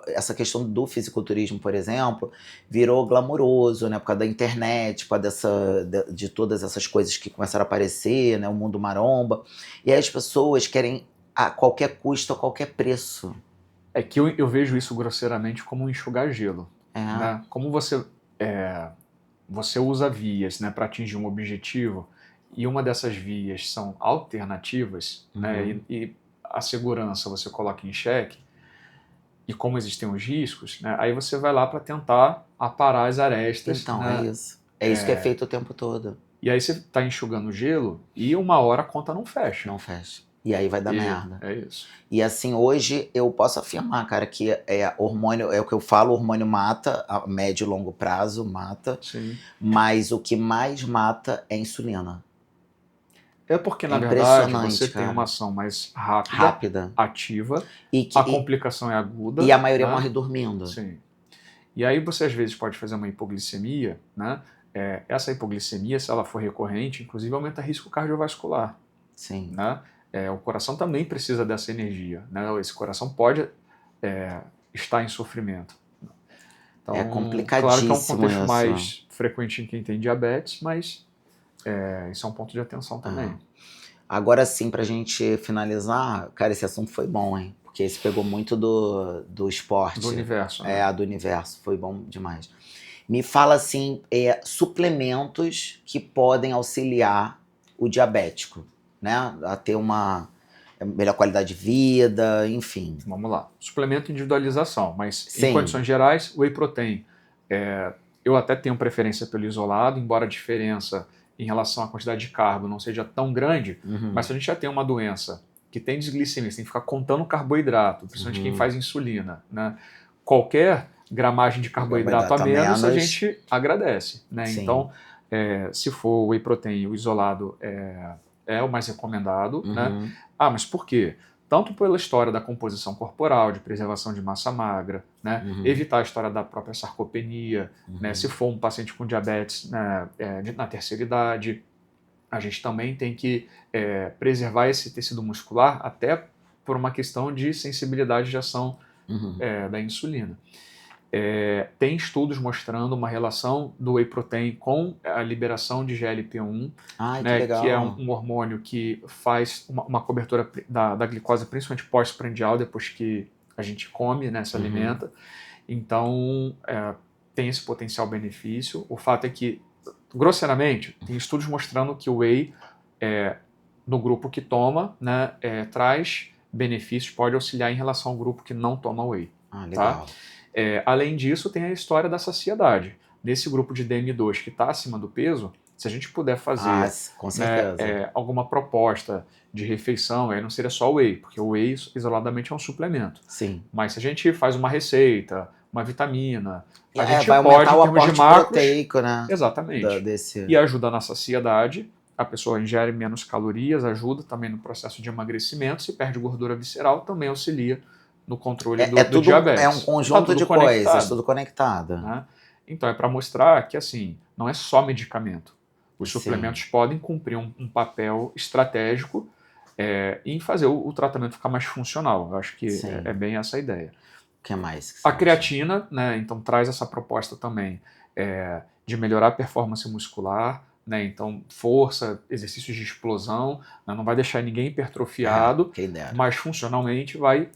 S1: Essa questão do fisiculturismo, por exemplo, virou glamuroso, né? Por causa da internet, por causa de todas essas coisas que começaram a aparecer, né? O mundo maromba. E aí as pessoas querem a qualquer custo, a qualquer preço.
S2: É que eu vejo isso grosseiramente como um enxugar gelo. Né? Como você usa vias, né, para atingir um objetivo, e uma dessas vias são alternativas, né, e a segurança você coloca em xeque, e como existem os riscos, né, aí você vai lá para tentar aparar as arestas.
S1: Então,
S2: né,
S1: é isso. É isso que é feito o tempo todo.
S2: E aí você está enxugando gelo e uma hora a conta não fecha.
S1: Não fecha. E aí vai dar merda.
S2: É isso.
S1: E assim, hoje eu posso afirmar, cara, que hormônio, é o que eu falo, hormônio mata, a médio e longo prazo mata.
S2: Sim.
S1: Mas o que mais mata é insulina.
S2: É porque, na verdade, você tem uma ação mais rápida, ativa, a complicação é aguda.
S1: E a maioria morre dormindo.
S2: Sim. E aí você, às vezes, pode fazer uma hipoglicemia, né? Essa hipoglicemia, se ela for recorrente, inclusive aumenta risco cardiovascular.
S1: Sim.
S2: Né? O coração também precisa dessa energia. Né? Esse coração pode estar em sofrimento. Então,
S1: é complicadíssimo.
S2: Claro que é um contexto mais frequente em quem tem diabetes, mas isso é um ponto de atenção também.
S1: Agora sim, pra gente finalizar, cara, esse assunto foi bom, hein? Porque esse pegou muito do esporte.
S2: Do universo. Né?
S1: Do universo. Foi bom demais. Me fala, assim, suplementos que podem auxiliar o diabético, né? A ter uma melhor qualidade de vida, enfim.
S2: Vamos lá. Suplemento individualização, mas em condições gerais, whey protein. Eu até tenho preferência pelo isolado, embora a diferença em relação à quantidade de carbo não seja tão grande, mas se a gente já tem uma doença que tem desglicemia, você tem que ficar contando carboidrato, principalmente quem faz insulina, né? Qualquer gramagem de carboidrato a menos, a gente agradece. Né? Então, se for whey protein, o isolado é o mais recomendado. Né? Mas por quê? Tanto pela história da composição corporal, de preservação de massa magra, né? Evitar a história da própria sarcopenia, né? Se for um paciente com diabetes, né, na terceira idade, a gente também tem que preservar esse tecido muscular até por uma questão de sensibilidade de ação da insulina. Tem estudos mostrando uma relação do whey protein com a liberação de GLP-1, né, que é um hormônio que faz uma cobertura da glicose, principalmente pós-prandial, depois que a gente come, né, se alimenta. Então, tem esse potencial benefício. O fato é que, grosseiramente, tem estudos mostrando que o whey, no grupo que toma, né, traz benefícios, pode auxiliar em relação ao grupo que não toma whey.
S1: Legal.
S2: Tá? Além disso, tem a história da saciedade. Nesse grupo de DM2 que está acima do peso, se a gente puder fazer
S1: com certeza.
S2: alguma proposta de refeição, aí não seria só o whey, porque o whey isoladamente é um suplemento.
S1: Sim.
S2: Mas se a gente faz uma receita, uma vitamina. A
S1: É,
S2: gente
S1: vai
S2: pode,
S1: aumentar
S2: em
S1: o
S2: termos de
S1: aporte
S2: macros,
S1: proteico, né?
S2: exatamente.
S1: Desse...
S2: E ajuda na saciedade, a pessoa ingere menos calorias, ajuda também no processo de emagrecimento, se perde gordura visceral, também auxilia no controle do diabetes.
S1: É um
S2: Tá
S1: conjunto
S2: tudo
S1: de
S2: conectado,
S1: coisas, tudo conectado.
S2: né? Então é para mostrar que assim, não é só medicamento. Os suplementos podem cumprir um papel estratégico em fazer o tratamento ficar mais funcional. Eu acho que é bem essa a ideia.
S1: O que mais? Que
S2: a creatina, né, então traz essa proposta também de melhorar a performance muscular, né, então força, exercícios de explosão, né, não vai deixar ninguém hipertrofiado, mas funcionalmente vai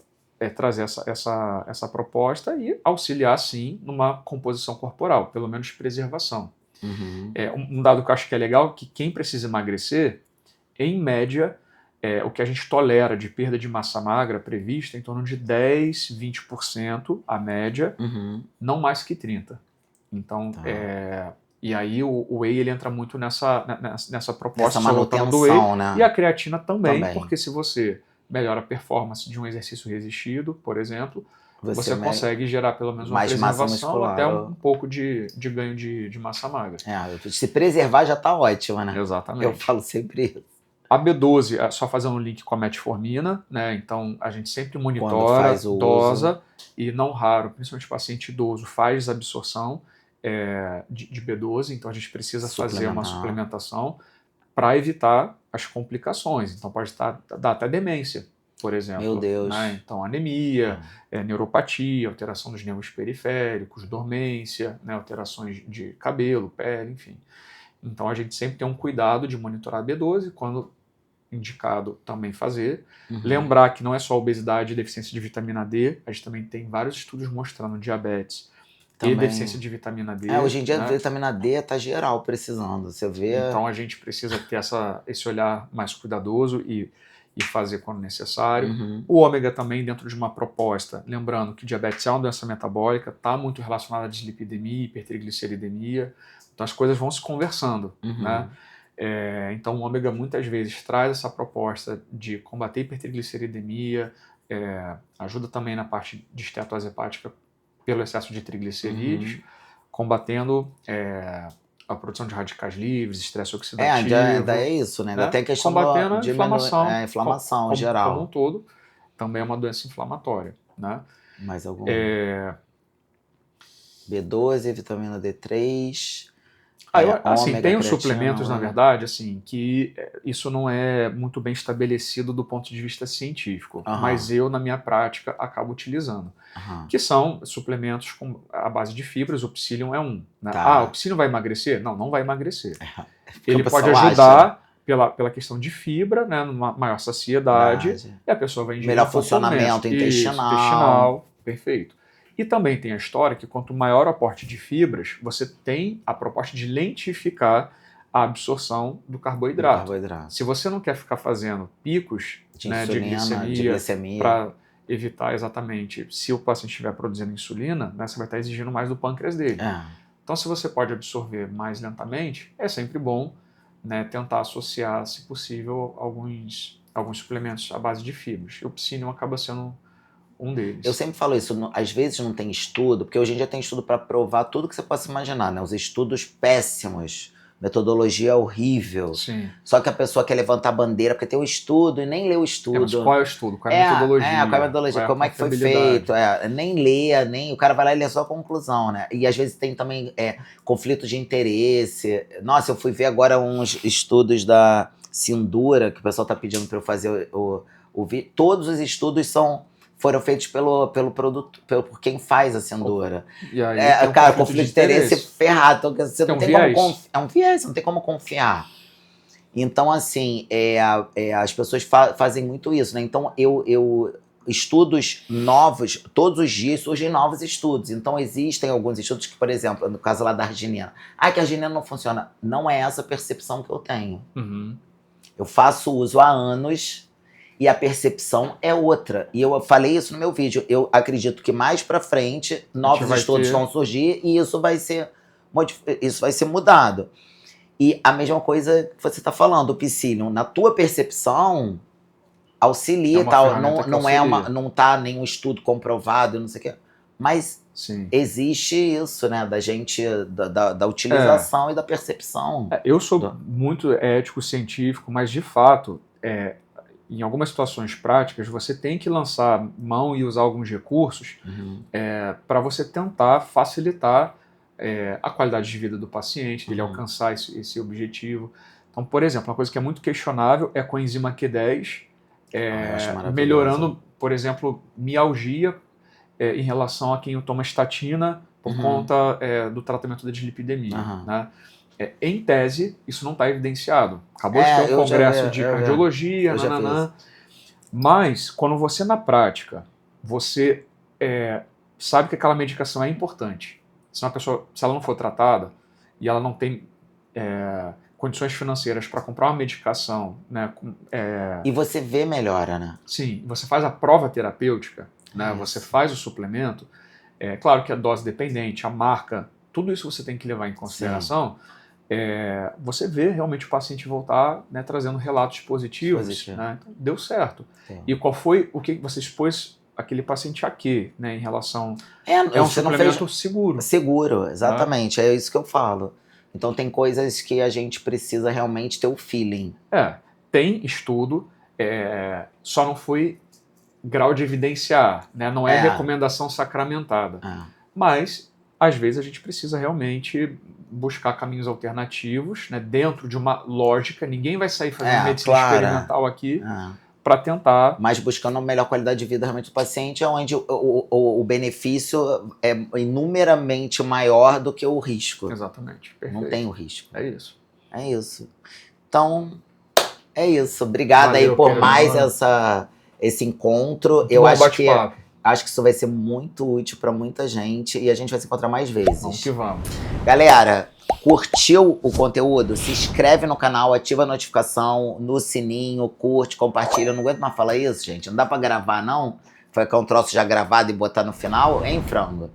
S2: trazer essa proposta e auxiliar sim numa composição corporal, pelo menos preservação.
S1: Uhum.
S2: Um dado que eu acho que é legal, que quem precisa emagrecer, em média, o que a gente tolera de perda de massa magra prevista é em torno de 10, 20% a média, não mais que 30%. Então, e aí o whey ele entra muito nessa proposta,
S1: essa manutenção
S2: do whey,
S1: né?
S2: E a creatina também, porque se você melhora a performance de um exercício resistido, por exemplo, você consegue gerar pelo menos uma preservação, até um pouco de ganho de massa magra.
S1: Se preservar já está ótimo, né?
S2: Exatamente.
S1: Eu falo sempre isso.
S2: A B12, só fazendo um link com a metformina, né? Então a gente sempre monitora, dosa e não raro, principalmente paciente idoso, faz absorção de B12, então a gente precisa fazer uma suplementação para evitar as complicações. Então pode dar até demência, por exemplo.
S1: Meu Deus.
S2: Né? Então anemia, neuropatia, alteração dos nervos periféricos, dormência, né? Alterações de cabelo, pele, enfim. Então a gente sempre tem um cuidado de monitorar a B12 quando indicado também fazer. Lembrar que não é só obesidade e deficiência de vitamina D, a gente também tem vários estudos mostrando diabetes e deficiência de vitamina D.
S1: Hoje em dia a vitamina D está geral precisando, você vê.
S2: Então a gente precisa ter esse olhar mais cuidadoso e fazer quando necessário. O ômega também dentro de uma proposta, lembrando que diabetes é uma doença metabólica, está muito relacionada a dislipidemia, hipertrigliceridemia, então as coisas vão se conversando, né? Então o ômega muitas vezes traz essa proposta de combater hipertrigliceridemia, ajuda também na parte de esteatose hepática pelo excesso de triglicerídeos, combatendo a produção de radicais livres, estresse oxidativo.
S1: Ainda é isso, né? Ainda tem a questão
S2: combatendo a inflamação,
S1: inflamação geral.
S2: Como um todo, também é uma doença inflamatória, né?
S1: Mais algum? B12, vitamina D3...
S2: tem os suplementos, na verdade, assim, que isso não é muito bem estabelecido do ponto de vista científico, mas eu, na minha prática, acabo utilizando. Que são suplementos à base de fibras, o Psyllium é um. Né? O Psyllium vai emagrecer? Não, não vai emagrecer. Ele pode ajudar pela questão de fibra, né, numa maior saciedade, e a pessoa vai ingerir
S1: melhor funcionamento
S2: intestinal. Perfeito. E também tem a história que quanto maior o aporte de fibras, você tem a proposta de lentificar a absorção do carboidrato. Se você não quer ficar fazendo picos de glicemia para evitar exatamente, se o paciente estiver produzindo insulina, né, você vai estar exigindo mais do pâncreas dele. Então se você pode absorver mais lentamente, é sempre bom, né, tentar associar, se possível, alguns suplementos à base de fibras. E o Psyllium acaba sendo um deles.
S1: Eu sempre falo isso, às vezes não tem estudo, porque hoje em dia tem estudo para provar tudo que você possa imaginar, né? Os estudos péssimos, metodologia horrível.
S2: Sim.
S1: Só que a pessoa quer levantar a bandeira porque tem o estudo e nem lê o estudo.
S2: Mas qual é o estudo? Qual é a metodologia?
S1: Qual é a metodologia? Como é que foi feito? Nem lê, o cara vai lá e lê só a conclusão, né? E às vezes tem também conflito de interesse. Nossa, eu fui ver agora uns estudos da Sindura, que o pessoal tá pedindo para eu fazer o vídeo. Todos os estudos foram feitos por quem faz a Sindura.
S2: E aí,
S1: cara, conflito de interesse ferrado. Então, você não tem
S2: viés.
S1: como confiar. É um viés, você não tem como confiar. Então, assim, as pessoas fazem muito isso, né? Então, estudos novos, todos os dias surgem novos estudos. Então, existem alguns estudos que, por exemplo, no caso lá da arginina. Que a arginina não funciona. Não é essa a percepção que eu tenho. Eu faço uso há anos e a percepção é outra. E eu falei isso no meu vídeo. Eu acredito que mais pra frente, novos estudos vão surgir e isso vai ser mudado. E a mesma coisa que você está falando, o Psyllium, na tua percepção, auxilia e tal. Não tá nenhum estudo comprovado, não sei o quê. Mas
S2: Sim.
S1: existe isso, né? Da gente, da utilização e da percepção.
S2: Eu sou muito ético, científico, mas de fato, em algumas situações práticas, você tem que lançar mão e usar alguns recursos para você tentar facilitar a qualidade de vida do paciente, dele alcançar esse objetivo. Então, por exemplo, uma coisa que é muito questionável é a coenzima Q10 melhorando, por exemplo, mialgia em relação a quem toma estatina por conta do tratamento da dislipidemia. Né? Em tese, isso não está evidenciado. Acabou de ter um congresso de cardiologia, mas quando você, na prática, você sabe que aquela medicação é importante. Se uma pessoa, se ela não for tratada e ela não tem condições financeiras para comprar uma medicação, né?
S1: E você vê melhora, né?
S2: Sim, você faz a prova terapêutica, né? Você faz o suplemento. Claro que é dose dependente, a marca, tudo isso você tem que levar em consideração. Você vê realmente o paciente voltar, né, trazendo relatos positivos. Né? Então, deu certo. Sim. E qual foi o que você expôs aquele paciente a quê, né, em relação... É um suplemento seguro.
S1: Seguro, exatamente. É isso que eu falo. Então tem coisas que a gente precisa realmente ter o feeling.
S2: Tem estudo, só não foi grau de evidenciar, né? Não é recomendação sacramentada. Mas, às vezes, a gente precisa realmente buscar caminhos alternativos, né? Dentro de uma lógica. Ninguém vai sair fazendo medicina experimental aqui para tentar...
S1: Mas buscando a melhor qualidade de vida realmente do paciente, onde o benefício é inumeramente maior do que o risco.
S2: Exatamente. Perfeito.
S1: Não tem o risco.
S2: É isso.
S1: É isso. Então, é isso. Obrigado aí por mais esse encontro. Eu acho que isso vai ser muito útil para muita gente e a gente vai se encontrar mais vezes.
S2: Vamos que vamos.
S1: Galera, curtiu o conteúdo? Se inscreve no canal, ativa a notificação, no sininho, curte, compartilha. Eu não aguento mais falar isso, gente. Não dá para gravar, não? Foi com um troço já gravado e botar no final, hein, frango?